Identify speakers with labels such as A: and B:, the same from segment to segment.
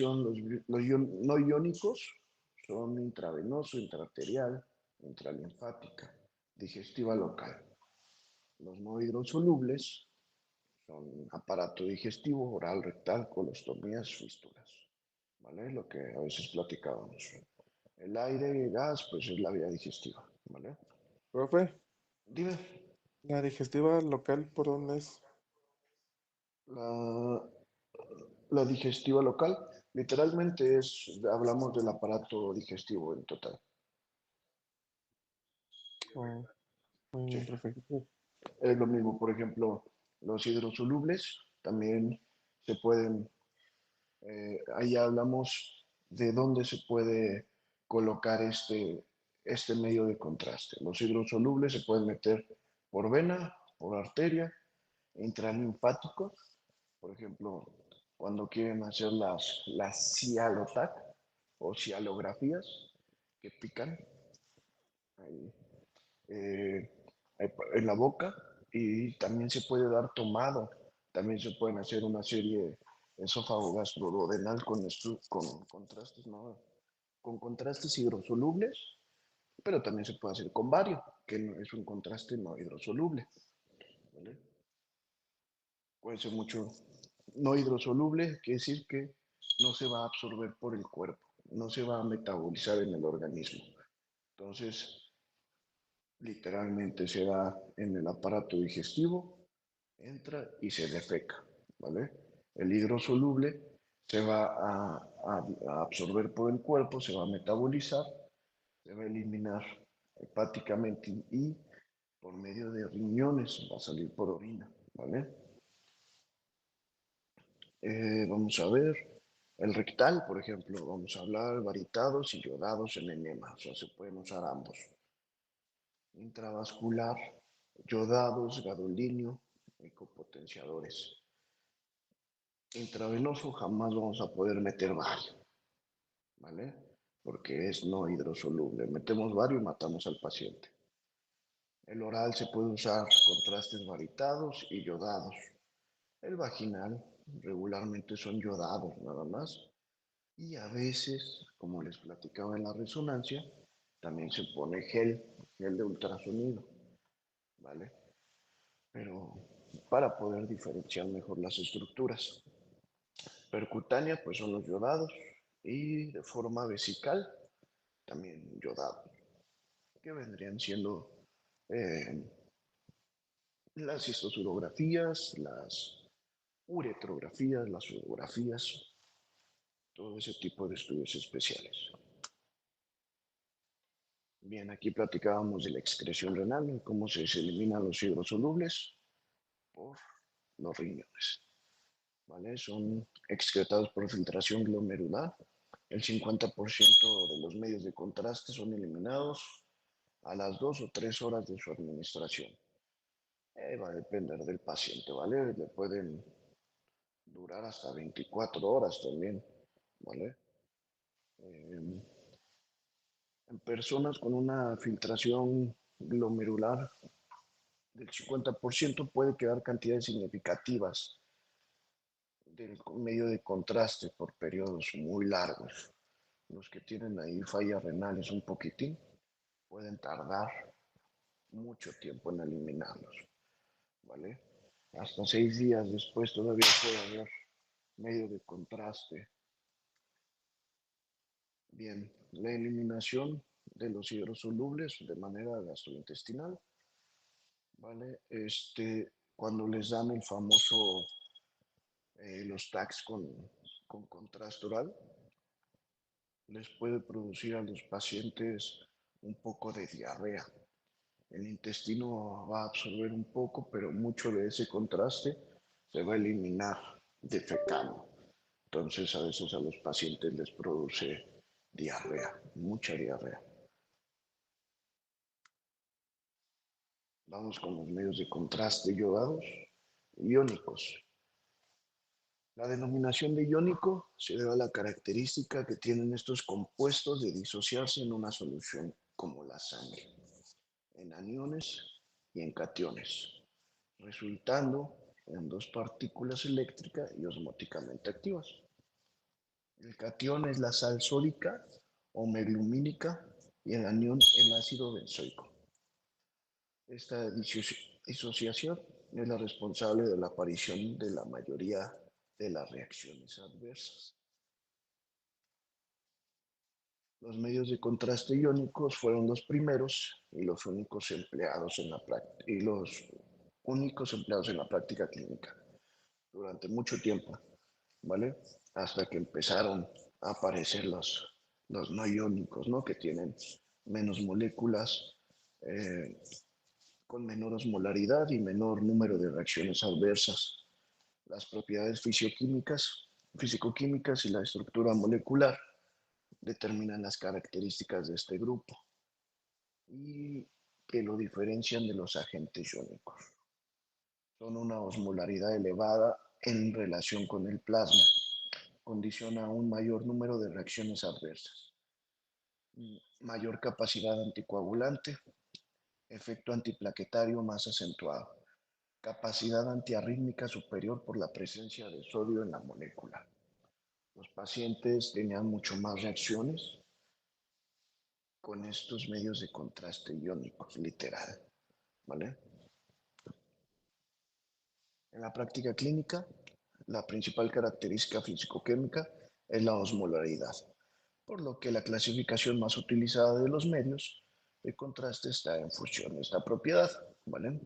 A: administración, no iónicos son intravenoso, intraarterial, intralinfática, digestiva local. Los no hidrosolubles son aparato digestivo, oral, rectal, colostomías, fístulas. ¿Vale? Lo que a veces platicábamos. El aire y el gas, pues es la vía digestiva. ¿Vale?
B: Profe,
A: Dime,
B: la digestiva local, ¿por dónde es?
A: la, la digestiva local, literalmente hablamos del aparato digestivo en total.
B: Oh, muy
A: Sí.
B: bien, profe.
A: Es lo mismo, por ejemplo, los hidrosolubles también se pueden, ahí hablamos de dónde se puede colocar este medio de contraste. Los hidrosolubles se pueden meter por vena, por arteria, intralinfáticos, por ejemplo, cuando quieren hacer las cialotac o cialografías que pican ahí, eh, en la boca, y también se puede dar tomado, también se pueden hacer una serie esófago gastroduodenal con contrastes, ¿no? Con contrastes hidrosolubles, pero también se puede hacer con bario, que es un contraste no hidrosoluble, ¿vale? Puede ser mucho no hidrosoluble, quiere decir que no se va a absorber por el cuerpo, no se va a metabolizar en el organismo. Entonces, literalmente se da en el aparato digestivo, entra y se defeca, ¿vale? El hidrosoluble se va a absorber por el cuerpo, se va a metabolizar, se va a eliminar hepáticamente y por medio de riñones, va a salir por orina, ¿vale? Vamos a ver, el rectal, por ejemplo, vamos a hablar varitados y yodados en enema, o sea, se pueden usar ambos. Intravascular, yodados, gadolinio, ecopotenciadores. Intravenoso jamás vamos a poder meter bario, ¿vale? Porque es no hidrosoluble. Metemos bario y matamos al paciente. El oral se puede usar contrastes varitados y yodados. El vaginal regularmente son yodados nada más. Y a veces, como les platicaba en la resonancia, también se pone gel de ultrasonido, ¿vale? Pero para poder diferenciar mejor las estructuras. Percutánea, pues son los yodados, y de forma vesical, también yodados, que vendrían siendo eh, las histosurografías, las uretrografías, las urografías, todo ese tipo de estudios especiales. Bien, aquí platicábamos de la excreción renal, cómo se eliminan los hidrosolubles por los riñones, ¿vale? Son excretados por filtración glomerular. El 50% de los medios de contraste son eliminados a las 2 o 3 horas de su administración. Va a depender del paciente, ¿vale? Le pueden durar hasta 24 horas también, ¿vale? Eh, en personas con una filtración glomerular del 50% puede quedar cantidades significativas del medio de contraste por periodos muy largos. Los que tienen ahí fallas renales un poquitín pueden tardar mucho tiempo en eliminarlos, ¿vale? Hasta 6 días después todavía puede haber medio de contraste. Bien, la eliminación de los hidrosolubles de manera gastrointestinal, ¿vale? Cuando les dan el famoso, los TACs con contraste oral, les puede producir a los pacientes un poco de diarrea. El intestino va a absorber un poco, pero mucho de ese contraste se va a eliminar defecando. Entonces a veces a los pacientes les produce diarrea, mucha diarrea. Vamos con los medios de contraste yodados, iónicos. La denominación de iónico se debe a la característica que tienen estos compuestos de disociarse en una solución como la sangre, en aniones y en cationes, resultando en dos partículas eléctricas y osmóticamente activas. El cation es la sal sódica o meglumínica y el anión el ácido benzoico. Esta disociación es la responsable de la aparición de la mayoría de las reacciones adversas. Los medios de contraste iónicos fueron los primeros y los únicos empleados en la práctica clínica durante mucho tiempo, ¿vale? Hasta que empezaron a aparecer los no iónicos, ¿no? Que tienen menos moléculas, eh, con menor osmolaridad y menor número de reacciones adversas. Las propiedades físico-químicas y la estructura molecular determinan las características de este grupo y que lo diferencian de los agentes iónicos. Son una osmolaridad elevada en relación con el plasma, condiciona un mayor número de reacciones adversas, mayor capacidad anticoagulante, efecto antiplaquetario más acentuado, capacidad antiarrítmica superior por la presencia de sodio en la molécula. Los pacientes tenían mucho más reacciones con estos medios de contraste iónicos, literal, ¿vale? En la práctica clínica, la principal característica físico-química es la osmolaridad, por lo que la clasificación más utilizada de los medios de contraste está en función de esta propiedad, ¿vale?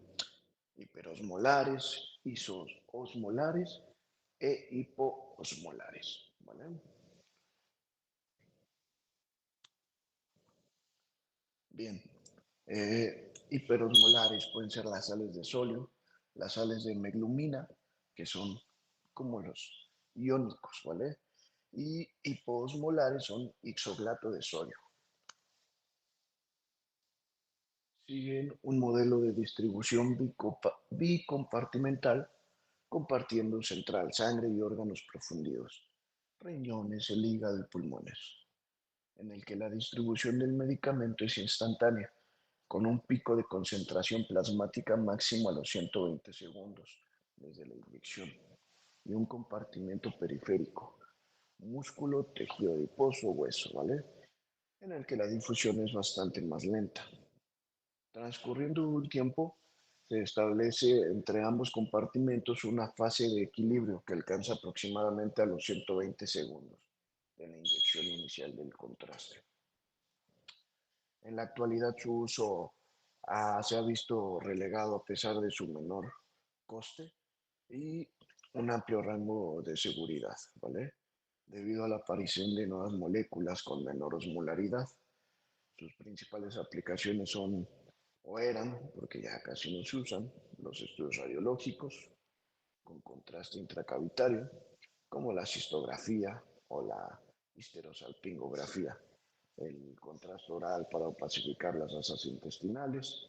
A: Hiperosmolares, isosmolares e hipoosmolares, ¿vale? Bien, hiperosmolares pueden ser las sales de sodio, las sales de meglumina, que son como los iónicos, ¿vale? Y hipoosmolares son ixoglato de sodio. Siguen un modelo de distribución bicompartimental, compartiendo central, sangre y órganos profundidos, riñones, el hígado y pulmones, en el que la distribución del medicamento es instantánea, con un pico de concentración plasmática máximo a los 120 segundos desde la inyección, y un compartimento periférico, músculo, tejido adiposo, hueso, ¿vale? En el que la difusión es bastante más lenta. Transcurriendo un tiempo, se establece entre ambos compartimentos una fase de equilibrio que alcanza aproximadamente a los 120 segundos de la inyección inicial del contraste. En la actualidad su uso se ha visto relegado a pesar de su menor coste y un amplio rango de seguridad, ¿vale? Debido a la aparición de nuevas moléculas con menor osmolaridad. Sus principales aplicaciones son o eran, porque ya casi no se usan, los estudios radiológicos con contraste intracavitario, como la cistografía o la histerosalpingografía, el contraste oral para opacificar las asas intestinales,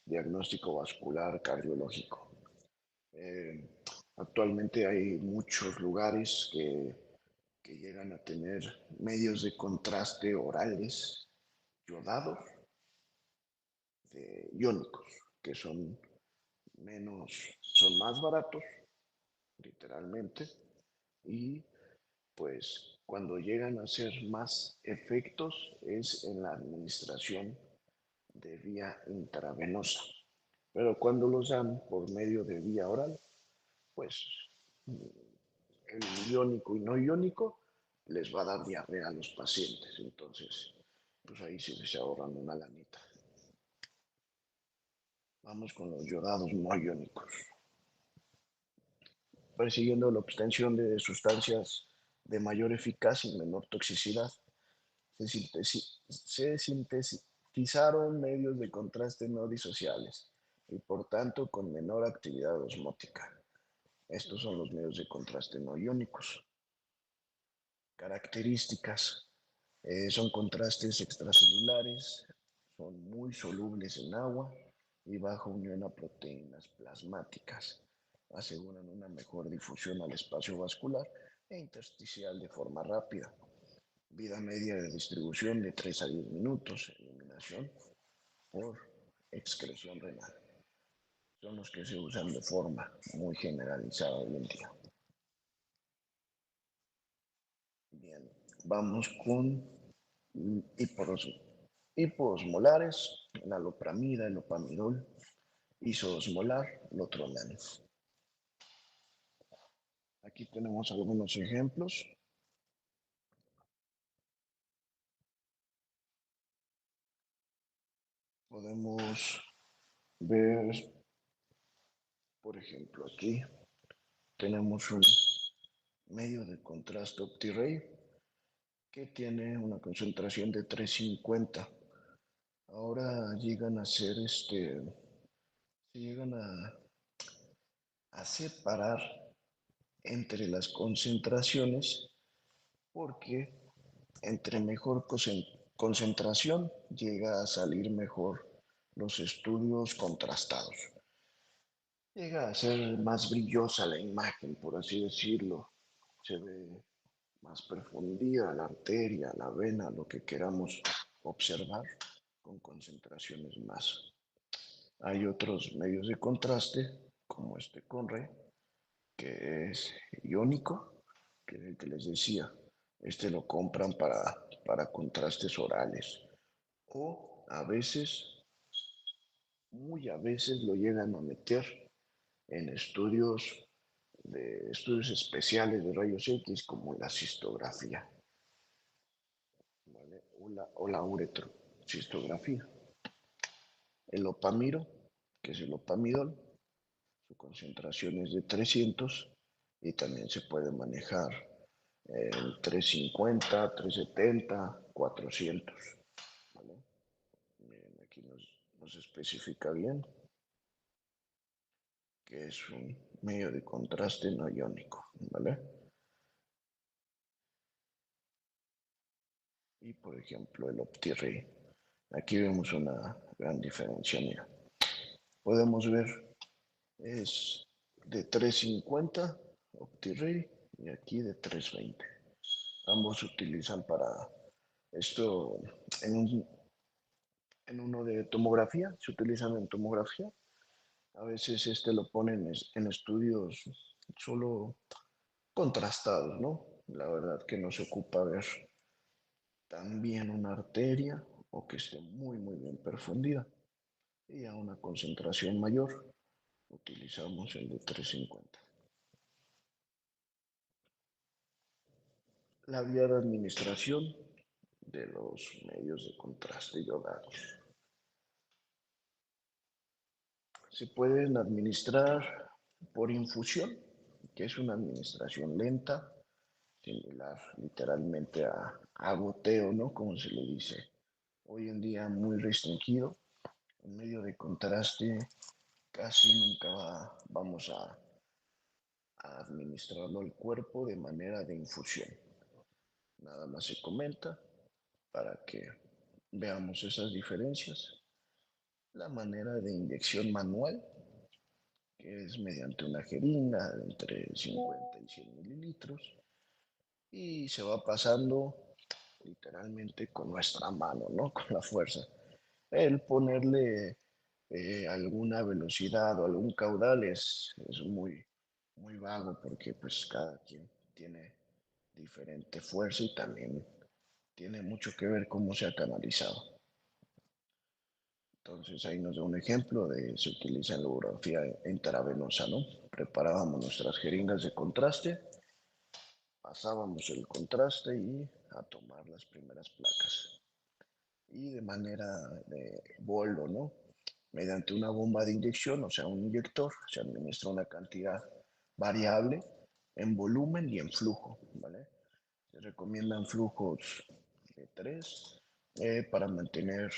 A: diagnóstico vascular cardiológico. Eh, Actualmente hay muchos lugares que llegan a tener medios de contraste orales yodados, iónicos, que son más baratos, literalmente, y pues cuando llegan a ser más efectos es en la administración de vía intravenosa. Pero cuando los dan por medio de vía oral, pues el iónico y no iónico les va a dar diarrea a los pacientes. Entonces, pues ahí sí se ahorran una lanita. Vamos con los yodados no iónicos. Persiguiendo la obtención de sustancias de mayor eficacia y menor toxicidad, se sintetizaron medios de contraste no disociables y por tanto con menor actividad osmótica. Estos son los medios de contraste no iónicos. Características. Son contrastes extracelulares, son muy solubles en agua y bajo unión a proteínas plasmáticas. Aseguran una mejor difusión al espacio vascular e intersticial de forma rápida. Vida media de distribución de 3 a 10 minutos. Eliminación por excreción renal. Son los que se usan de forma muy generalizada hoy en día. Bien. vamos con hiposmolares, enalopramida, elopamidol, isosmolar, lotronan. Aquí tenemos algunos ejemplos. Podemos ver, por ejemplo, aquí tenemos un medio de contraste OptiRay que tiene una concentración de 350. Ahora llegan a ser se llegan a separar entre las concentraciones porque entre mejor concentración llega a salir mejor los estudios contrastados. Llega a ser más brillosa la imagen, por así decirlo. Se ve más profundidad la arteria, la vena, lo que queramos observar con concentraciones más. Hay otros medios de contraste, como este Conray, que es iónico, que es el que les decía. Este lo compran para contrastes orales. O a veces, muy a veces lo llegan a meter en estudios especiales de rayos X, como la cistografía, ¿vale? O la uretrocistografía. El opamiro, que es el opamidol, su concentración es de 300 y también se puede manejar en 350, 370, 400. ¿Vale? Bien, aquí nos especifica bien que es un medio de contraste no iónico. ¿Vale? Y por ejemplo el OptiRay. Aquí vemos una gran diferencia. Mira, podemos ver, es de 350 OptiRay y aquí de 320. Ambos se utilizan para esto en uno de tomografía, se utilizan en tomografía. A veces lo ponen en estudios solo contrastados, ¿no? La verdad que no se ocupa ver también una arteria o que esté muy, muy bien perfundida. Y a una concentración mayor utilizamos el de 350. La vía de administración de los medios de contraste iodados. Se pueden administrar por infusión, que es una administración lenta, similar literalmente a goteo, ¿no? Como se le dice. Hoy en día muy restringido. En medio de contraste casi nunca vamos a administrarlo al cuerpo de manera de infusión. Nada más se comenta para que veamos esas diferencias. La manera de inyección manual, que es mediante una jeringa de entre 50 y 100 mililitros, y se va pasando literalmente con nuestra mano, ¿no? Con la fuerza. El ponerle alguna velocidad o algún caudal es muy, muy vago porque pues cada quien tiene diferente fuerza y también tiene mucho que ver cómo se ha canalizado. Entonces ahí nos da un ejemplo de se utiliza en la urografía intravenosa, ¿no? Preparábamos nuestras jeringas de contraste, pasábamos el contraste y a tomar las primeras placas. Y de manera de bolo, ¿no? Mediante una bomba de inyección, o sea, un inyector, se administra una cantidad variable en volumen y en flujo, ¿vale? Se recomiendan flujos de 3 para mantener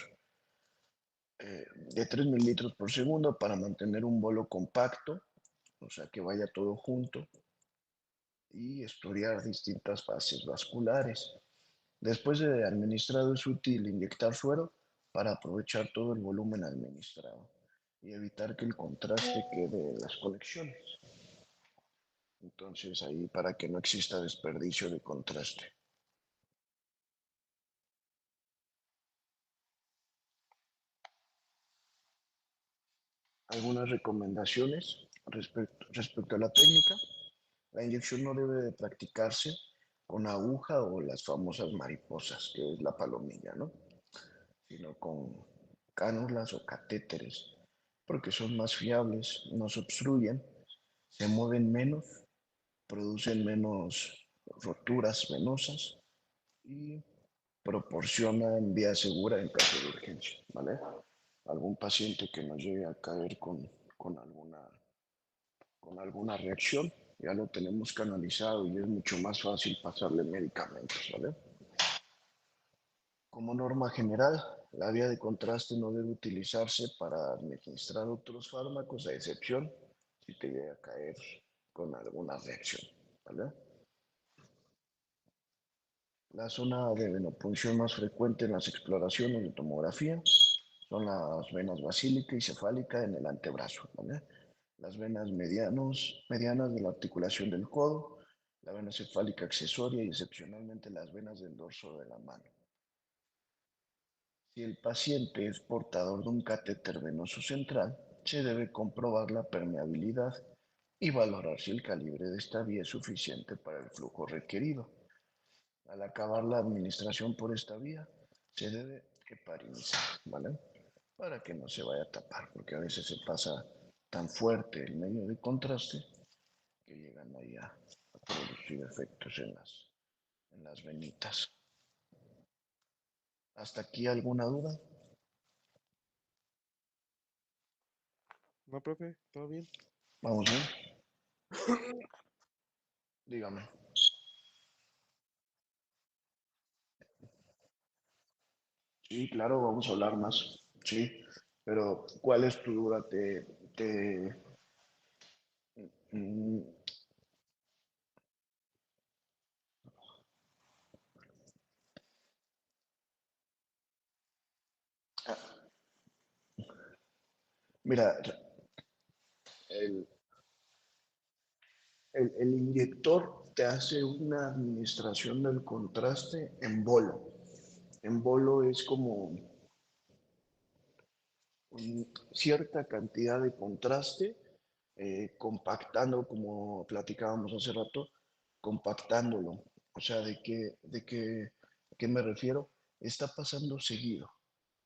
A: de 3 mililitros por segundo para mantener un bolo compacto, o sea, que vaya todo junto y estudiar distintas fases vasculares. Después de administrado es útil inyectar suero para aprovechar todo el volumen administrado y evitar que el contraste quede en las conexiones. Entonces ahí para que no exista desperdicio de contraste. Algunas recomendaciones respecto a la técnica. La inyección no debe de practicarse con aguja o las famosas mariposas, que es la palomilla, ¿no? Sino con cánulas o catéteres, porque son más fiables, no se obstruyen, se mueven menos, producen menos roturas venosas y proporcionan vía segura en caso de urgencia, ¿vale? Algún paciente que nos llegue a caer con alguna reacción, ya lo tenemos canalizado y es mucho más fácil pasarle medicamentos, ¿vale? Como norma general, la vía de contraste no debe utilizarse para administrar otros fármacos, a excepción si te llega a caer con alguna reacción, ¿vale? La zona de venopunción más frecuente en las exploraciones de tomografía son las venas basílica y cefálica en el antebrazo, ¿vale? Las venas medianas de la articulación del codo, la vena cefálica accesoria y excepcionalmente las venas del dorso de la mano. Si el paciente es portador de un catéter venoso central, se debe comprobar la permeabilidad y valorar si el calibre de esta vía es suficiente para el flujo requerido. Al acabar la administración por esta vía, se debe heparinizar, ¿vale? Para que no se vaya a tapar, porque a veces se pasa tan fuerte el medio de contraste que llegan ahí a producir efectos en las venitas. ¿Hasta aquí alguna duda?
B: No, profe, todo bien.
A: Vamos bien. Dígame. Sí, claro, vamos a hablar más. Sí, pero ¿cuál es tu duda? Mm, mira, el, el inyector te hace una administración del contraste en bolo. En bolo es como cierta cantidad de contraste, compactando, como platicábamos hace rato, compactándolo. O sea, ¿a qué me refiero? Está pasando seguido,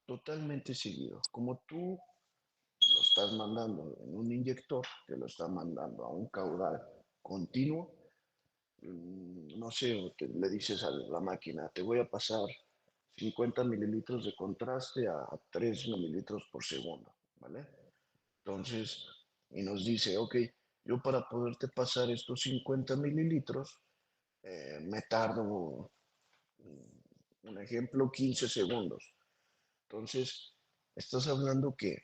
A: totalmente seguido. Como tú lo estás mandando en un inyector, que lo está mandando a un caudal continuo, no sé, le dices a la máquina, te voy a pasar 50 mililitros de contraste a 3 mililitros por segundo, ¿vale? Entonces, y nos dice, ok, yo para poderte pasar estos 50 mililitros, me tardo, un ejemplo, 15 segundos. Entonces, estás hablando que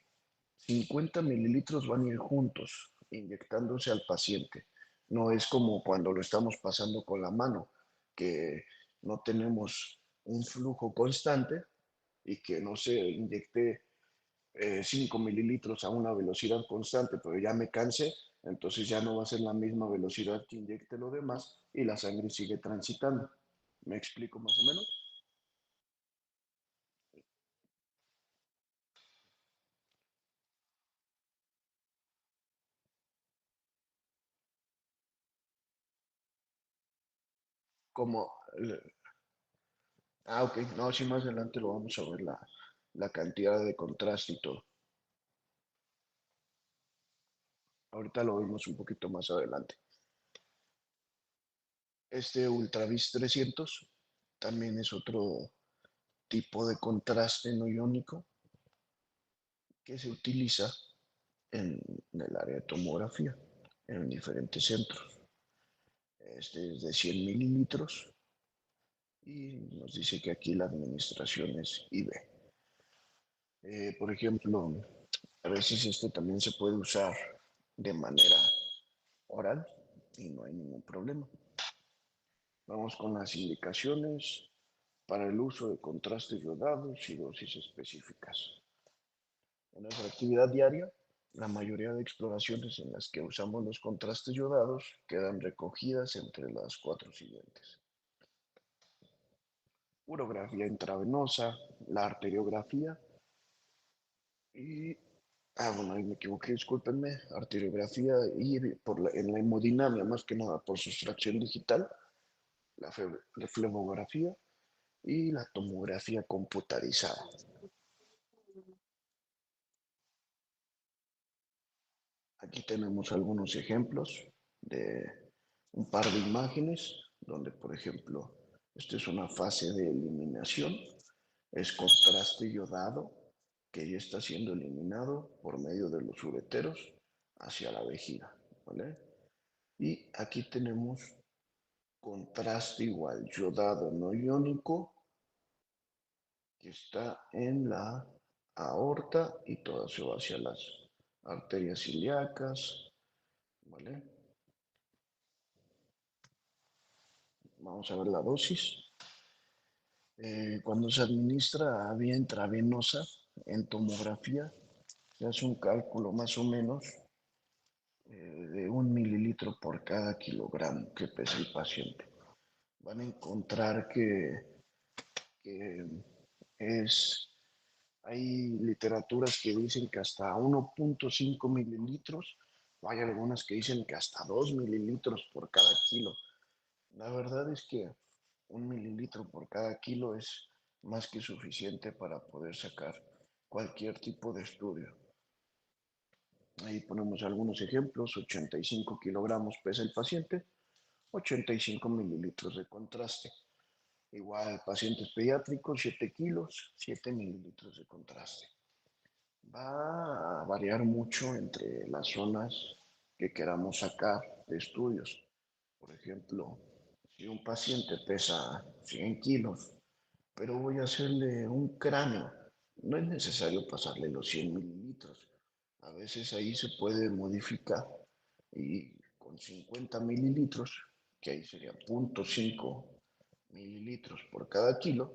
A: 50 mililitros van a ir juntos, inyectándose al paciente. No es como cuando lo estamos pasando con la mano, que no tenemos un flujo constante y que no se inyecte 5 mililitros a una velocidad constante, pero ya me cansé, entonces ya no va a ser la misma velocidad que inyecte lo demás y la sangre sigue transitando. ¿Me explico más o menos? Como, ok, no, sí, más adelante lo vamos a ver la cantidad de contraste y todo. Ahorita lo vemos un poquito más adelante. Este Ultravis 300 también es otro tipo de contraste no iónico que se utiliza en el área de tomografía en diferentes centros. Este es de 100 mililitros y nos dice que aquí la administración es IV. Por ejemplo, a veces este también se puede usar de manera oral y no hay ningún problema. Vamos con las indicaciones para el uso de contrastes iodados y dosis específicas. En nuestra actividad diaria, la mayoría de exploraciones en las que usamos los contrastes iodados quedan recogidas entre las cuatro siguientes: urografía intravenosa, la arteriografía y, bueno, ahí me equivoqué, discúlpenme, arteriografía y en la hemodinamia, más que nada por sustracción digital, la flebografía y la tomografía computarizada. Aquí tenemos algunos ejemplos de un par de imágenes donde, por ejemplo, esta es una fase de eliminación, es contraste iodado que ya está siendo eliminado por medio de los ureteros hacia la vejiga, ¿vale? Y aquí tenemos contraste igual, yodado no iónico, que está en la aorta y todo se va hacia las arterias ilíacas, ¿vale? Vamos a ver la dosis. Cuando se administra vía intravenosa en tomografía, se hace un cálculo más o menos de 1 mililitro por cada kilogramo que pesa el paciente. Van a encontrar que es, hay literaturas que dicen que hasta 1,5 mililitros, o hay algunas que dicen que hasta 2 mililitros por cada kilo. La verdad es que 1 mililitro por cada kilo es más que suficiente para poder sacar cualquier tipo de estudio. Ahí ponemos algunos ejemplos, 85 kilogramos pesa el paciente, 85 mililitros de contraste. Igual pacientes pediátricos, 7 kilos, 7 mililitros de contraste. Va a variar mucho entre las zonas que queramos sacar de estudios. Por ejemplo, si un paciente pesa 100 kilos, pero voy a hacerle un cráneo, no es necesario pasarle los 100 mililitros. A veces ahí se puede modificar y con 50 mililitros, que ahí sería 0,5 mililitros por cada kilo,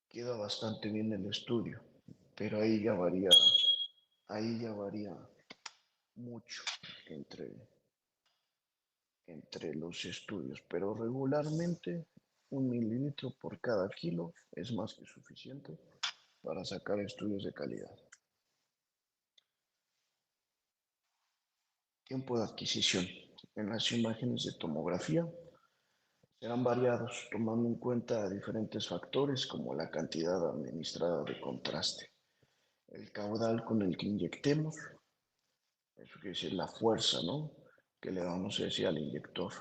A: queda bastante bien el estudio, pero ahí ya varía mucho entre, entre los estudios, pero regularmente 1 mililitro por cada kilo es más que suficiente para sacar estudios de calidad. Tiempo de adquisición. En las imágenes de tomografía serán variados, tomando en cuenta diferentes factores como la cantidad administrada de contraste, el caudal con el que inyectemos, eso quiere decir la fuerza, ¿no? Que le vamos a decir al inyector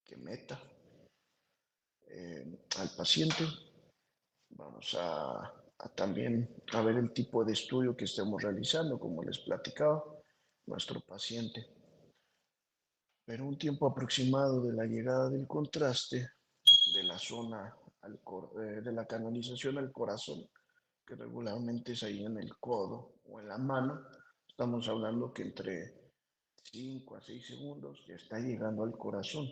A: que meta al paciente. Vamos a también a ver el tipo de estudio que estemos realizando, como les platicaba, nuestro paciente. Pero un tiempo aproximado de la llegada del contraste de la zona de la canalización al corazón, que regularmente es ahí en el codo o en la mano, estamos hablando que entre 5 a 6 segundos ya está llegando al corazón.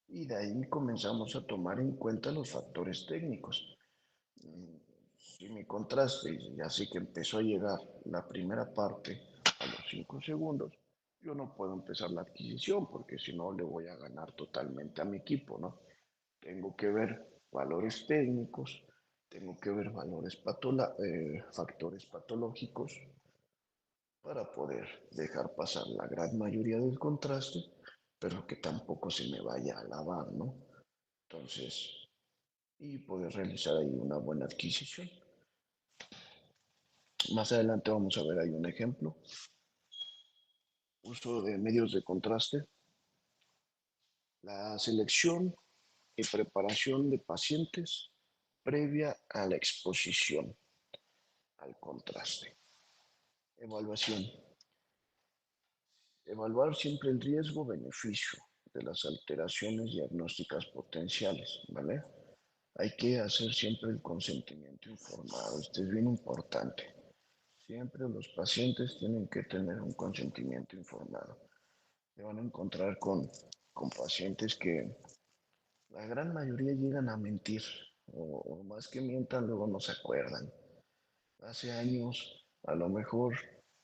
A: Y de ahí comenzamos a tomar en cuenta los factores técnicos. Si mi contraste ya sé que empezó a llegar la primera parte a los 5 segundos, yo no puedo empezar la adquisición porque si no le voy a ganar totalmente a mi equipo, ¿no? Tengo que ver valores técnicos, tengo que ver factores patológicos para poder dejar pasar la gran mayoría del contraste, pero que tampoco se me vaya a lavar, ¿no? Entonces, y poder realizar ahí una buena adquisición. Más adelante vamos a ver ahí un ejemplo. Uso de medios de contraste. La selección y preparación de pacientes previa a la exposición al contraste. Evaluación. Evaluar siempre el riesgo-beneficio de las alteraciones diagnósticas potenciales, ¿vale? Hay que hacer siempre el consentimiento informado. Esto es bien importante. Siempre los pacientes tienen que tener un consentimiento informado. Se van a encontrar con pacientes que la gran mayoría llegan a mentir, o más que mientan, luego no se acuerdan. Hace años, a lo mejor,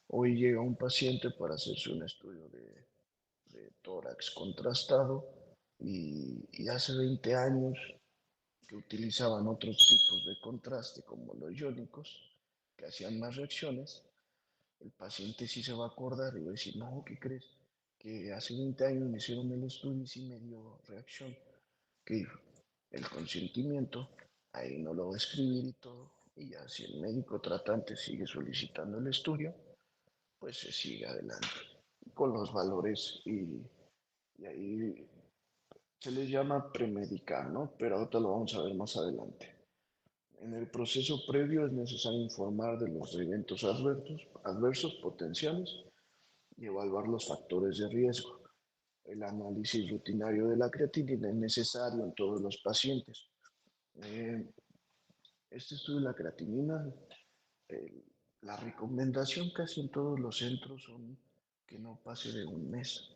A: hoy llega un paciente para hacerse un estudio de tórax contrastado y hace 20 años que utilizaban otros tipos de contraste como los iónicos, que hacían más reacciones, el paciente sí se va a acordar y va a decir, no, ¿qué crees? Que hace 20 años me hicieron el estudio y sí me dio reacción. que el consentimiento, ahí no lo va a escribir y todo, y ya si el médico tratante sigue solicitando el estudio, pues se sigue adelante con los valores y ahí se les llama premedicar, ¿no? Pero ahorita lo vamos a ver más adelante. En el proceso previo es necesario informar de los eventos adversos potenciales y evaluar los factores de riesgo. El análisis rutinario de la creatinina es necesario en todos los pacientes. Eh, este estudio de la creatinina, eh, la recomendación casi en todos los centros son que no pase de un mes.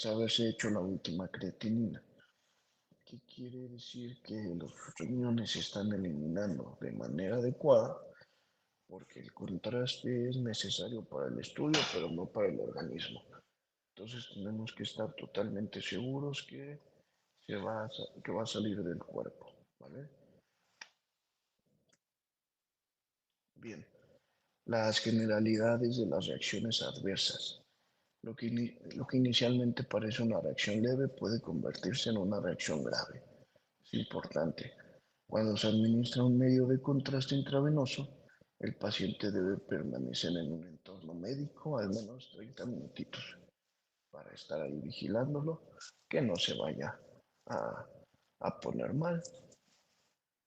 A: Haberse hecho la última creatinina. ¿Qué quiere decir? Que los riñones se están eliminando de manera adecuada porque el contraste es necesario para el estudio, pero no para el organismo. Entonces tenemos que estar totalmente seguros que, que va a salir del cuerpo, ¿vale? Bien, las generalidades de las reacciones adversas. Lo que inicialmente parece una reacción leve puede convertirse en una reacción grave. Es importante. Cuando se administra un medio de contraste intravenoso, el paciente debe permanecer en un entorno médico al menos 30 minutitos para estar ahí vigilándolo, que no se vaya a, a poner mal.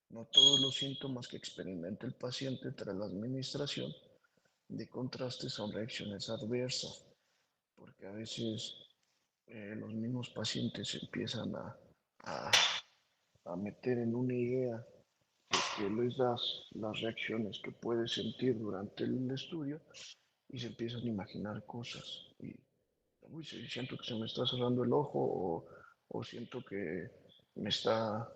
A: No todos los síntomas que experimenta el paciente tras la administración de contraste son reacciones adversas, porque a veces los mismos pacientes empiezan a, a meter en una idea que les das las reacciones que puedes sentir durante el estudio y se empiezan a imaginar cosas. Y uy, sí, siento que se me está cerrando el ojo o siento que me está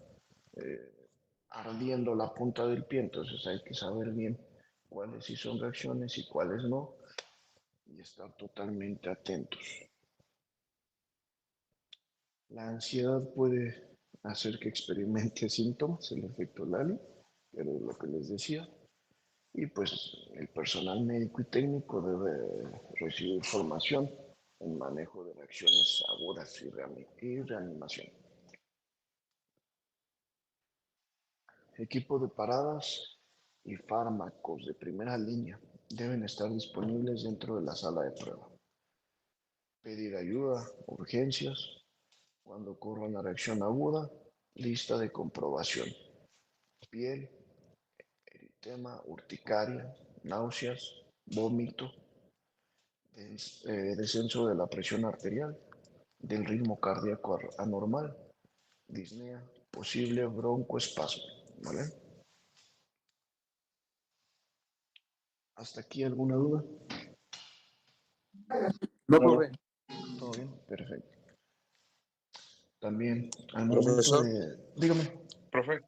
A: ardiendo la punta del pie. Entonces hay que saber bien cuáles sí son reacciones y cuáles no y estar totalmente atentos. La ansiedad puede hacer que experimente síntomas, el efecto Lali, pero lo que les decía. Y pues el personal médico y técnico debe recibir formación en manejo de reacciones agudas y reanimación. Equipo de paradas y fármacos de primera línea deben estar disponibles dentro de la sala de prueba. Pedir ayuda, urgencias, cuando ocurra una reacción aguda, lista de comprobación. Piel, eritema, urticaria, náuseas, vómito, descenso de la presión arterial, del ritmo cardíaco anormal, disnea, posible broncoespasmo, ¿vale? ¿Hasta aquí alguna duda?
B: No, profe.
A: ¿Todo bien? Perfecto. También al momento
C: Profesor,
A: de... Dígame.
C: profe,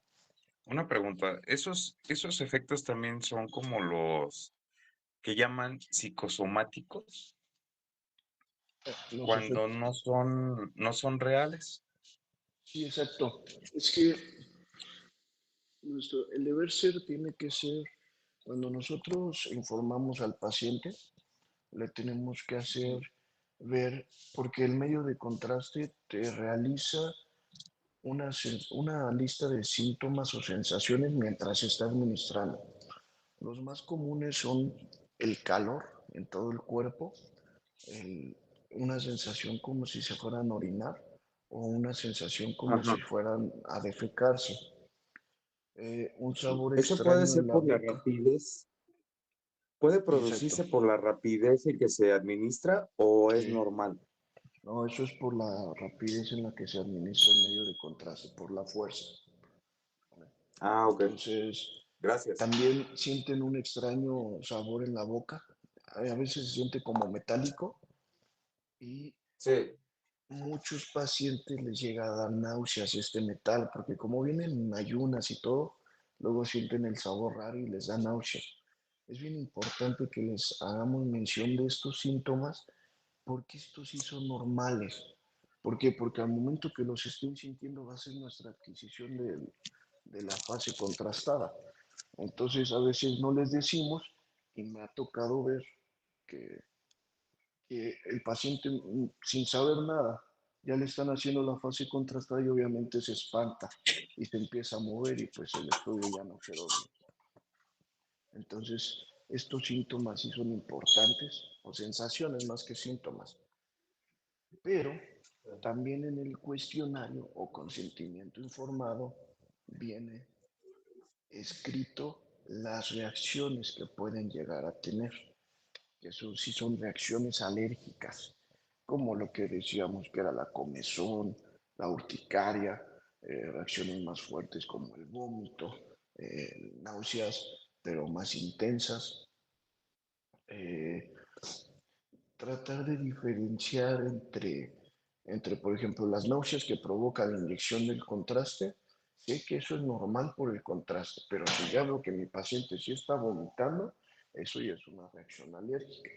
C: una pregunta. ¿Esos efectos también son como los que llaman psicosomáticos
A: Los
C: cuando
A: efectos.
C: no son reales?
A: Sí, exacto. Es que el deber ser tiene que ser, cuando nosotros informamos al paciente, le tenemos que hacer ver, porque el medio de contraste te realiza una lista de síntomas o sensaciones mientras se está administrando. Los más comunes son el calor en todo el cuerpo, el- una sensación como si se fueran a orinar o una sensación como
C: Ajá.
A: si fueran a defecarse. Un sabor
D: Eso puede
A: extraño en
D: ser
A: la
D: por la
A: boca.
D: rapidez, puede
A: Exacto.
D: producirse por la rapidez en que se administra o es
A: Sí.
D: normal.
A: No, eso es por la rapidez en la que se administra el medio de contraste, por la fuerza.
D: Ah, ok.
A: Entonces,
D: Gracias.
A: también sienten un extraño sabor en la boca. A veces se siente como metálico y
D: Sí.
A: muchos pacientes les llega a dar náuseas este metal, porque como vienen en ayunas y todo, luego sienten el sabor raro y les da náuseas. Es bien importante que les hagamos mención de estos síntomas porque estos sí son normales. ¿Por qué? Porque al momento que los estén sintiendo va a ser nuestra adquisición de la fase contrastada. Entonces a veces no les decimos y me ha tocado ver que, que el paciente sin saber nada ya le están haciendo la fase contrastada y obviamente se espanta y se empieza a mover y pues el estudio ya no quedó bien. Entonces, estos síntomas sí son importantes, o sensaciones más que síntomas, pero también en el cuestionario o consentimiento informado viene escrito las reacciones que pueden llegar a tener, que eso sí son reacciones alérgicas, como lo que decíamos que era la comezón, la urticaria, reacciones más fuertes como el vómito, náuseas, pero más intensas. Eh, Tratar de diferenciar entre, por ejemplo, las náuseas que provoca la inyección del contraste. Sé que eso es normal por el contraste, pero si ya veo que mi paciente sí está vomitando, eso ya es una reacción alérgica.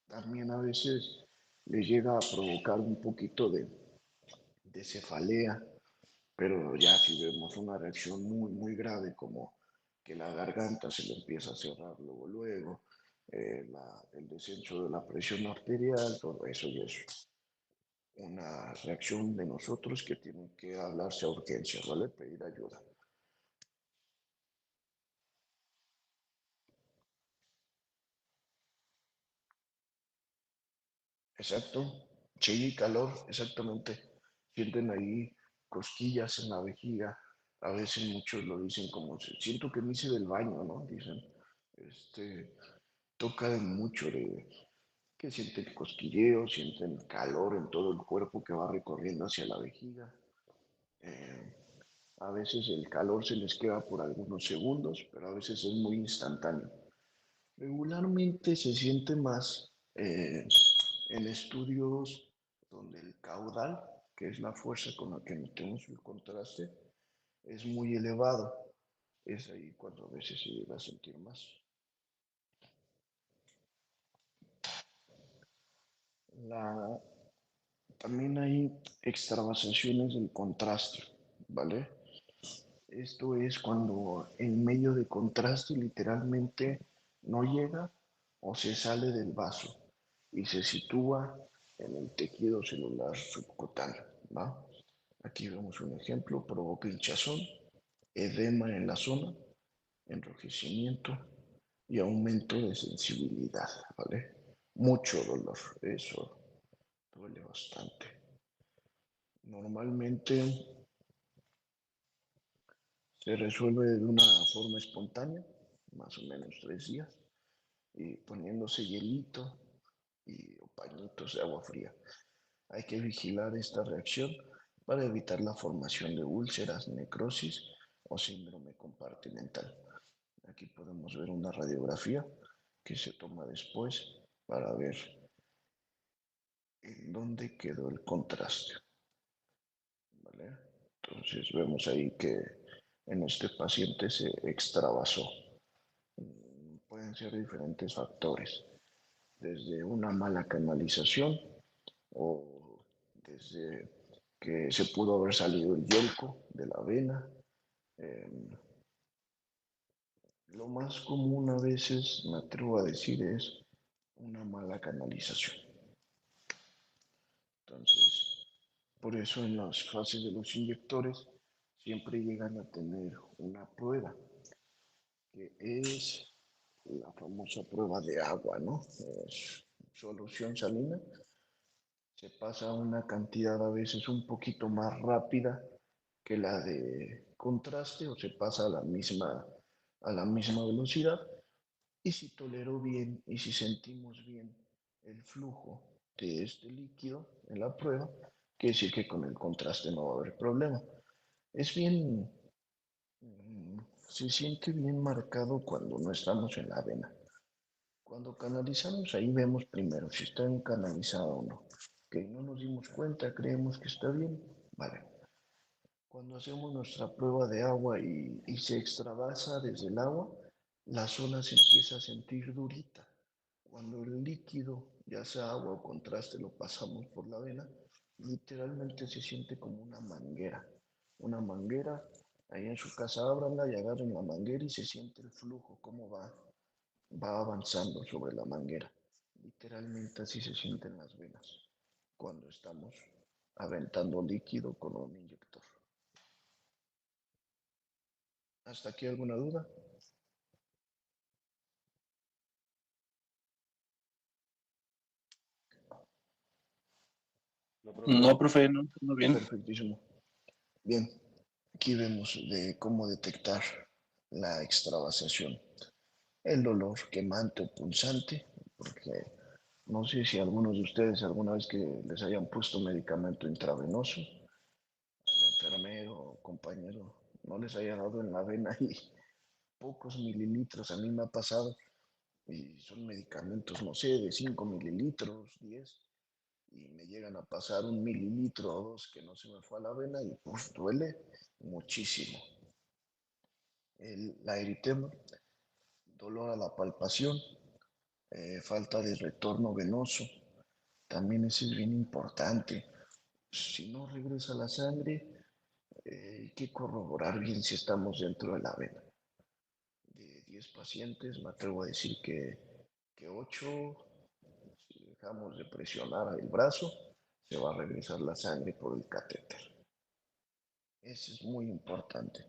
A: También a veces le llega a provocar un poquito de cefalea, pero ya si vemos una reacción muy, muy grave como que la garganta se le empieza a cerrar luego, el descenso de la presión arterial, todo eso ya es una reacción de nosotros que tiene que hablarse a urgencias, ¿vale? Pedir ayuda. Exacto. Sí, calor, exactamente. Sienten ahí cosquillas en la vejiga. A veces muchos lo dicen como, siento que me hice del baño, ¿no? Dicen, toca de mucho de que sienten cosquilleo, sienten calor en todo el cuerpo que va recorriendo hacia la vejiga. Eh, a veces el calor se les queda por algunos segundos, pero a veces es muy instantáneo. Regularmente se siente más en estudios donde el caudal, que es la fuerza con la que metemos el contraste, es muy elevado. Es ahí cuando a veces se llega a sentir más. La, También hay extravasaciones del contraste, ¿vale? Esto es cuando el medio de contraste literalmente no llega o se sale del vaso y se sitúa en el tejido celular subcutáneo, ¿va? Aquí vemos un ejemplo, provoca hinchazón, edema en la zona, enrojecimiento y aumento de sensibilidad, ¿vale? Mucho dolor, eso duele bastante. Normalmente se resuelve de una forma espontánea, más o menos 3 días, y poniéndose hielito o pañitos de agua fría. Hay que vigilar esta reacción para evitar la formación de úlceras, necrosis o síndrome compartimental. Aquí podemos ver una radiografía que se toma después para ver en dónde quedó el contraste. ¿Vale? Entonces vemos ahí que en este paciente se extravasó. Pueden ser diferentes factores, desde una mala canalización o desde que se pudo haber salido el yelco de la vena. Eh, lo más común a veces, me atrevo a decir, es una mala canalización. Entonces, por eso en las fases de los inyectores siempre llegan a tener una prueba, que es la famosa prueba de agua, ¿no? Es solución salina. Se pasa una cantidad a veces un poquito más rápida que la de contraste o se pasa a la misma velocidad. Y si tolero bien y si sentimos bien el flujo de este líquido en la prueba, quiere decir que con el contraste no va a haber problema. Es bien, se siente bien marcado cuando no estamos en la vena. Cuando canalizamos, ahí vemos primero si está bien canalizado o no. Que no nos dimos cuenta, creemos que está bien, vale. Cuando hacemos nuestra prueba de agua y se extravasa desde el agua, la zona se empieza a sentir durita. Cuando el líquido, ya sea agua o contraste, lo pasamos por la vena, literalmente se siente como una manguera. Una manguera, ahí en su casa ábranla y agarren la manguera y se siente el flujo, cómo va avanzando sobre la manguera. Literalmente así se sienten las venas, cuando estamos aventando líquido con un inyector. ¿Hasta aquí alguna duda?
E: No, profe, no entiendo bien.
A: Perfectísimo. Bien, aquí vemos de cómo detectar la extravasación. El dolor quemante o pulsante, porque no sé si algunos de ustedes alguna vez que les hayan puesto medicamento intravenoso, al enfermero o compañero no les haya dado en la vena y pocos mililitros, a mí me ha pasado, y son medicamentos, no sé, de 5 mililitros, 10, y me llegan a pasar 1 mililitro o 2 que no se me fue a la vena y pues duele muchísimo. La eritema, dolor a la palpación, falta de retorno venoso, también eso es bien importante. Si no regresa la sangre, hay que corroborar bien si estamos dentro de la vena. De 10 pacientes, me atrevo a decir que 8, si dejamos de presionar el brazo, se va a regresar la sangre por el catéter. Eso es muy importante.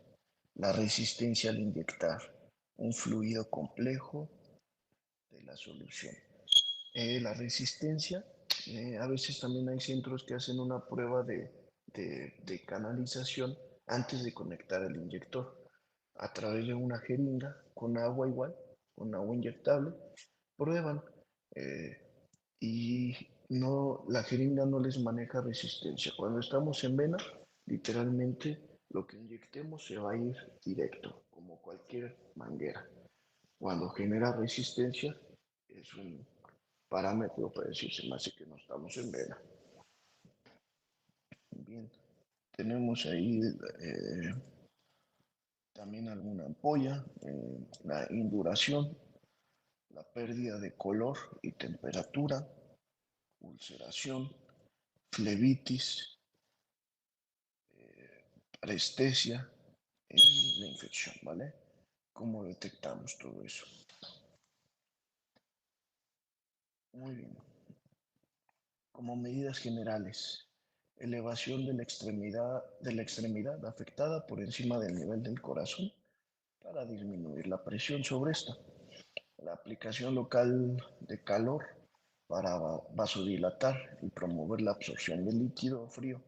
A: La resistencia al inyectar un fluido complejo de la solución. La resistencia, a veces también hay centros que hacen una prueba de canalización antes de conectar el inyector a través de una jeringa con agua igual, con agua inyectable, prueban eh, y no, la jeringa no les maneja resistencia. Cuando estamos en vena, literalmente lo que inyectemos se va a ir directo, como cualquier manguera. Cuando genera resistencia, es un parámetro para decirse más que no estamos en vena. Bien, tenemos ahí también alguna ampolla, la induración, la pérdida de color y temperatura, ulceración, flebitis, parestesia y la infección, ¿vale? ¿Cómo detectamos todo eso? Muy bien. Como medidas generales, elevación de la extremidad afectada por encima del nivel del corazón para disminuir la presión sobre esta. La aplicación local de calor para vasodilatar y promover la absorción de líquido frío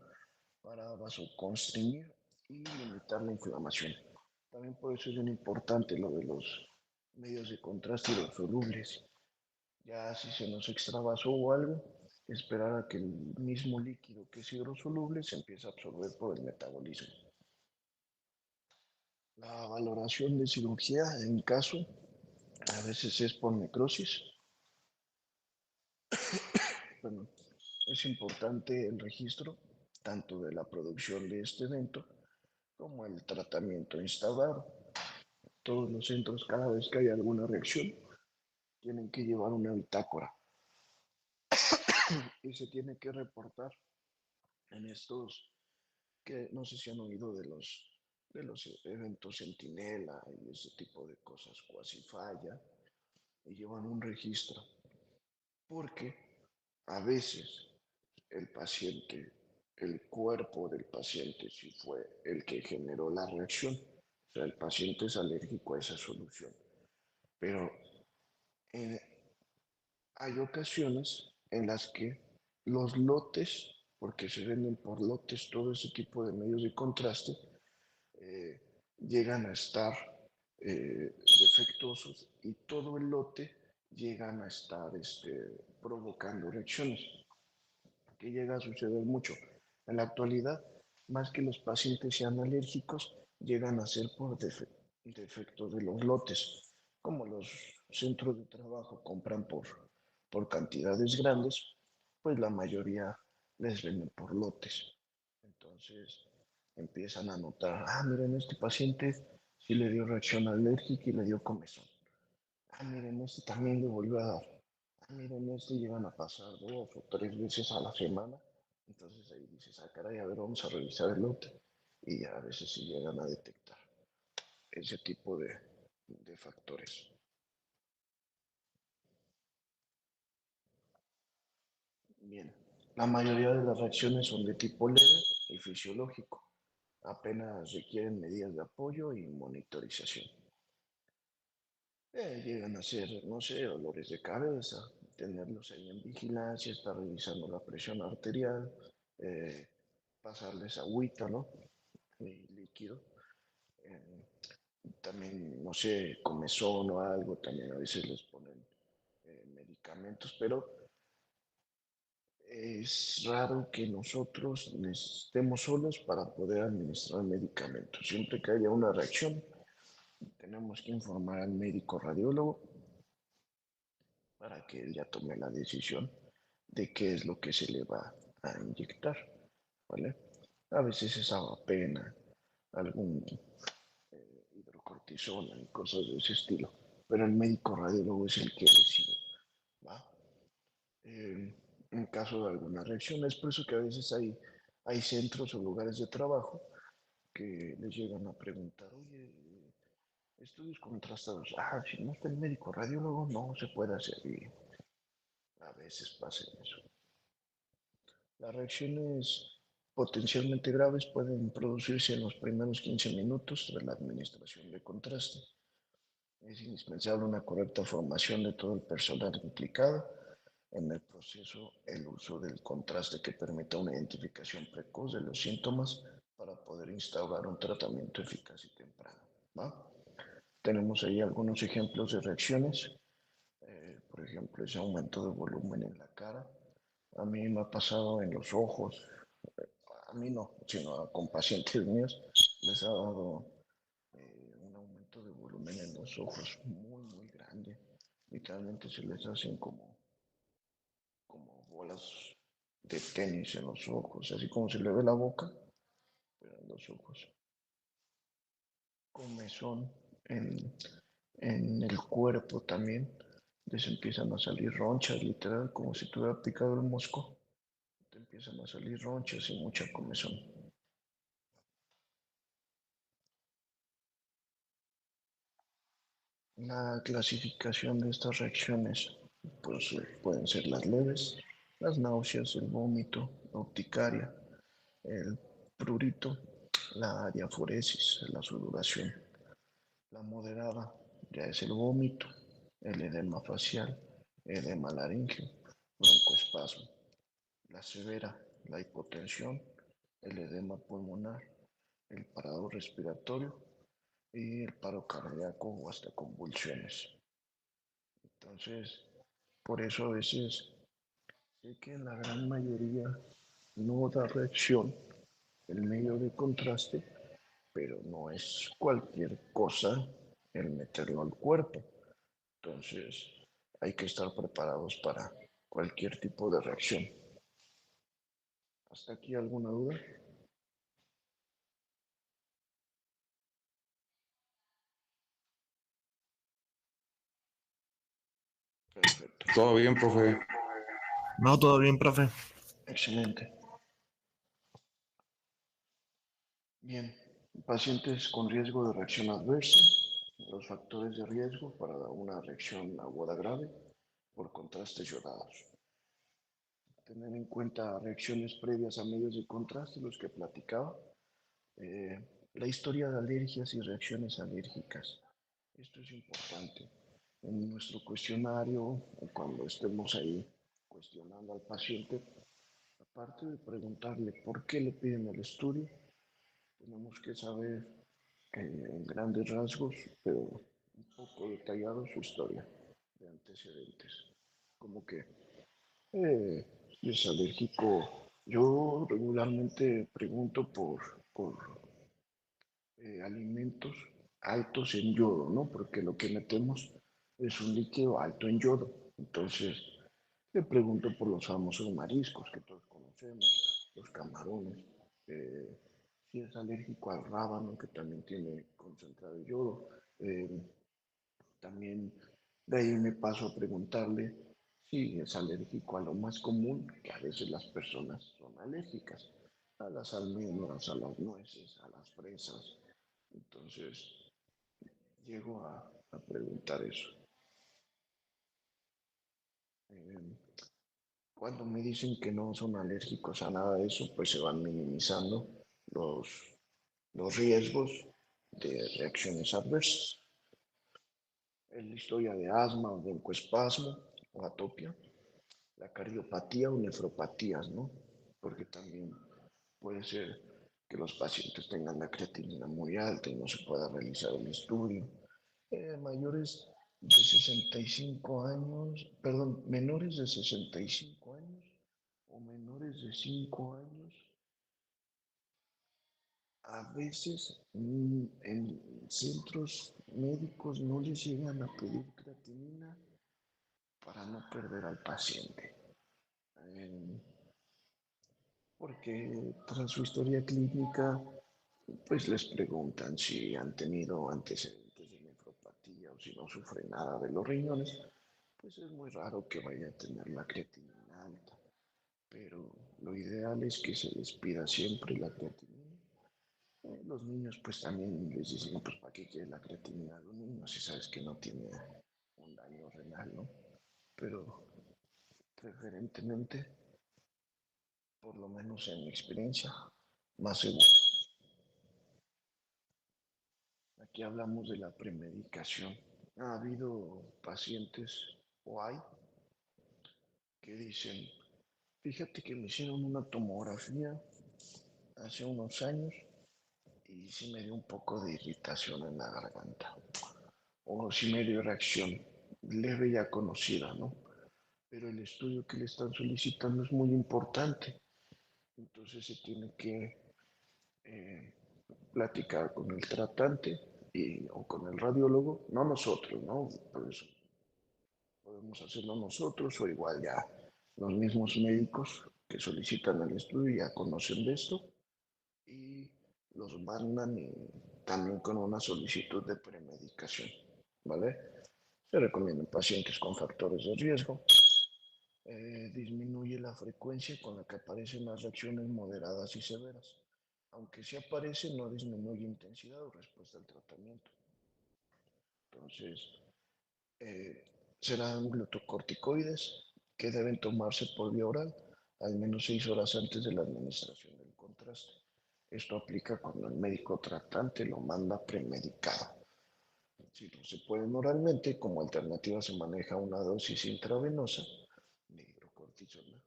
A: para vasoconstringir y limitar la inflamación. También por eso es bien importante lo de los medios de contraste hidrosolubles. Ya si se nos extravasó o algo, esperar a que el mismo líquido que es hidrosoluble se empiece a absorber por el metabolismo. La valoración de cirugía, en caso, a veces es por necrosis. Bueno, es importante el registro tanto de la producción de este evento como el tratamiento instaurado. Todos los centros, cada vez que hay alguna reacción, tienen que llevar una bitácora y se tiene que reportar en estos, que no sé si han oído de los eventos Centinela y ese tipo de cosas, cuasi falla, y llevan un registro, porque a veces el paciente, el cuerpo del paciente, si fue el que generó la reacción, o sea, el paciente es alérgico a esa solución, pero eh, hay ocasiones en las que los lotes, porque se venden por lotes todo ese tipo de medios de contraste, eh, llegan a estar defectuosos y todo el lote llegan a estar provocando reacciones, que llega a suceder mucho. En la actualidad, más que los pacientes sean alérgicos, llegan a ser por defecto de los lotes. Como los centros de trabajo compran por cantidades grandes, pues la mayoría les venden por lotes. Entonces empiezan a notar, miren, este paciente sí le dio reacción alérgica y le dio comezón. Miren, este también le volvió a dar. Miren, este llegan a pasar 2 o 3 veces a la semana. Entonces ahí dices, caray, a ver, vamos a revisar el lote. Y a veces sí llegan a detectar ese tipo de factores. Bien, La mayoría de las reacciones son de tipo leve y fisiológico. Apenas requieren medidas de apoyo y monitorización. Llegan a ser, no sé, dolores de cabeza, tenerlos ahí en vigilancia, estar revisando la presión arterial, eh, pasarles agüita, ¿no? Y líquido. Eh, También, no sé, comezón o algo, también a veces les ponen medicamentos, pero es raro que nosotros estemos solos para poder administrar medicamentos. Siempre que haya una reacción, tenemos que informar al médico radiólogo para que él ya tome la decisión de qué es lo que se le va a inyectar, ¿vale? A veces es avapena, algún hidrocortisona y cosas de ese estilo, pero el médico radiólogo es el que decide, ¿va? En caso de alguna reacción, es por eso que a veces hay centros o lugares de trabajo que les llegan a preguntar, oye, estudios contrastados, si no está el médico radiólogo no se puede hacer y a veces pasa eso. Las reacciones potencialmente graves pueden producirse en los primeros 15 minutos tras la administración de contraste. Es indispensable una correcta formación de todo el personal implicado en el proceso, el uso del contraste que permita una identificación precoz de los síntomas para poder instaurar un tratamiento eficaz y temprano, ¿va? Tenemos ahí algunos ejemplos de reacciones, por ejemplo, ese aumento de volumen en la cara. A mí me ha pasado en los ojos, a mí no, sino con pacientes míos, les ha dado un aumento de volumen en los ojos muy, muy grande. Literalmente se les hacen como bolas de tenis en los ojos, así como se le ve la boca, pero en los ojos. Comezón en el cuerpo también, les empiezan a salir ronchas, literal, como si tuviera picado el mosco. Te empiezan a salir ronchas y mucha comezón. La clasificación de estas reacciones pues, pueden ser las leves, las náuseas, el vómito, la urticaria, el prurito, la diaforesis, la sudoración. La moderada ya es el vómito, el edema facial, edema laringio, broncoespasmo. La severa, la hipotensión, el edema pulmonar, el parado respiratorio y el paro cardíaco o hasta convulsiones. Entonces, por eso a veces sé que en la gran mayoría no da reacción el medio de contraste, pero no es cualquier cosa el meterlo al cuerpo. Entonces, hay que estar preparados para cualquier tipo de reacción. ¿Hasta aquí alguna duda? Perfecto.
D: Todo bien, profe.
F: No, todo bien, profe.
A: Excelente. Bien, pacientes con riesgo de reacción adversa, los factores de riesgo para una reacción aguda grave por contrastes yodados. Tener en cuenta reacciones previas a medios de contraste, los que platicaba, eh, la historia de alergias y reacciones alérgicas. Esto es importante. En nuestro cuestionario, o cuando estemos ahí cuestionando al paciente, aparte de preguntarle por qué le piden el estudio, tenemos que saber en grandes rasgos, pero un poco detallado su historia de antecedentes. Como que si es alérgico, yo regularmente pregunto por alimentos altos en yodo, ¿no? Porque lo que metemos es un líquido alto en yodo. Entonces, le pregunto por los famosos mariscos que todos conocemos, los camarones, si es alérgico al rábano, que también tiene concentrado de yodo. También de ahí me paso a preguntarle si es alérgico a lo más común, que a veces las personas son alérgicas, a las almendras, a las nueces, a las fresas. Entonces, llego a preguntar eso. Cuando me dicen que no son alérgicos a nada de eso, pues se van minimizando los, los riesgos de reacciones adversas. En la historia de asma o broncoespasmo o atopia, la cardiopatía o nefropatías, ¿no? Porque también puede ser que los pacientes tengan la creatinina muy alta y no se pueda realizar el estudio. Mayores de 65 años, perdón, menores de 65 años o menores de 5 años, a veces en centros médicos no les llegan a pedir creatinina para no perder al paciente. Eh, Porque tras su historia clínica, pues les preguntan si han tenido antecedentes de nefropatía o si no sufren nada de los riñones, pues es muy raro que vaya a tener la creatinina alta. Pero lo ideal es que se les pida siempre la creatinina. Los niños pues también les dicen, pues ¿para qué quiere la creatinina a los niños si sabes que no tiene un daño renal, ¿no? Pero preferentemente, por lo menos en mi experiencia, más seguro. Aquí hablamos de la premedicación. Ha habido pacientes o hay que dicen, fíjate que me hicieron una tomografía hace unos años y sí me dio un poco de irritación en la garganta. O sí me dio reacción leve ya conocida, ¿no? Pero el estudio que le están solicitando es muy importante. Entonces se tiene que eh, platicar con el tratante o con el radiólogo, no nosotros, ¿no? Pues podemos hacerlo nosotros o igual ya los mismos médicos que solicitan el estudio ya conocen de esto y los mandan también con una solicitud de premedicación, ¿vale? Se recomiendan pacientes con factores de riesgo. Disminuye la frecuencia con la que aparecen las reacciones moderadas y severas. Aunque sí aparece, no disminuye intensidad o respuesta al tratamiento. Entonces, eh, serán glutocorticoides que deben tomarse por vía oral al menos 6 horas antes de la administración del contraste. Esto aplica cuando el médico tratante lo manda premedicado. Si no se pueden oralmente, como alternativa se maneja una dosis intravenosa de hidrocortisona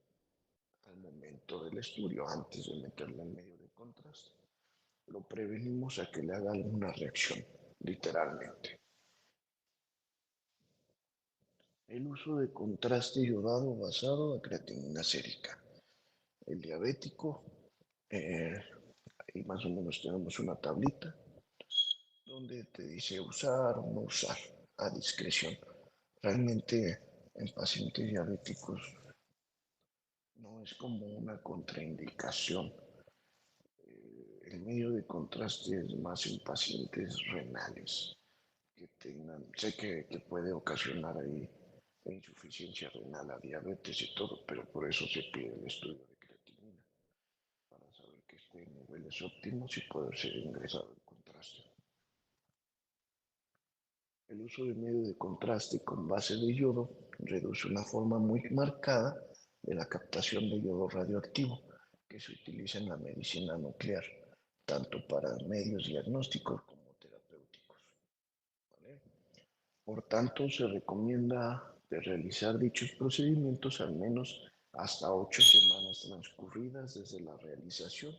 A: al momento del estudio, antes de meterla en medio de contraste. Lo prevenimos a que le haga alguna reacción, literalmente. El uso de contraste iodado basado a creatinina sérica. El diabético, ahí más o menos tenemos una tablita donde te dice usar o no usar a discreción. Realmente en pacientes diabéticos no es como una contraindicación. El medio de contraste es más en pacientes renales que tengan, sé que puede ocasionar ahí insuficiencia renal, a diabetes y todo, pero por eso se pide el estudio de creatinina, para saber que esté en niveles óptimos y poder ser ingresado en contraste. El uso de medio de contraste con base de yodo reduce una forma muy marcada de la captación de yodo radioactivo que se utiliza en la medicina nuclear, tanto para medios diagnósticos como terapéuticos, ¿vale? Por tanto, se recomienda de realizar dichos procedimientos al menos hasta 8 semanas transcurridas desde la realización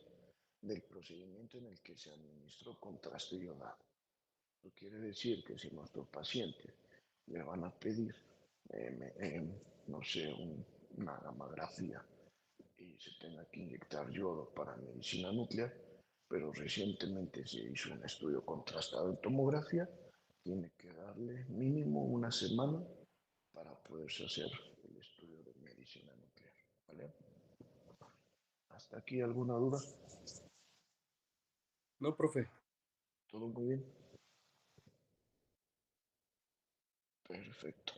A: del procedimiento en el que se administró contraste iodado. Esto quiere decir que si nuestro paciente le van a pedir, no sé, una gamografía y se tenga que inyectar yodo para medicina nuclear, pero recientemente se hizo un estudio contrastado en tomografía, tiene que darle mínimo una semana para poderse hacer el estudio de medicina nuclear. ¿Vale? ¿Hasta aquí alguna duda?
G: No, profe.
A: ¿Todo muy bien? Perfecto.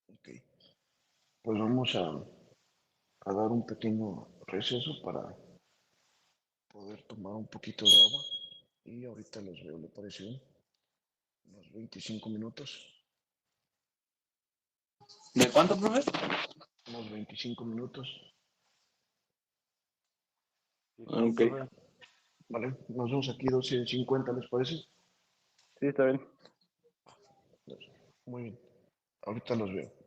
A: Ok. Pues vamos a dar un pequeño receso para poder tomar un poquito de agua y ahorita los veo, ¿le parece bien? Unos 25 minutos.
E: ¿De cuánto, profe?
A: Unos 25 minutos.
E: Ok.
A: Vale, nos vemos aquí 12:50, ¿les parece?
E: Sí, está bien.
A: Muy bien. Ahorita los veo.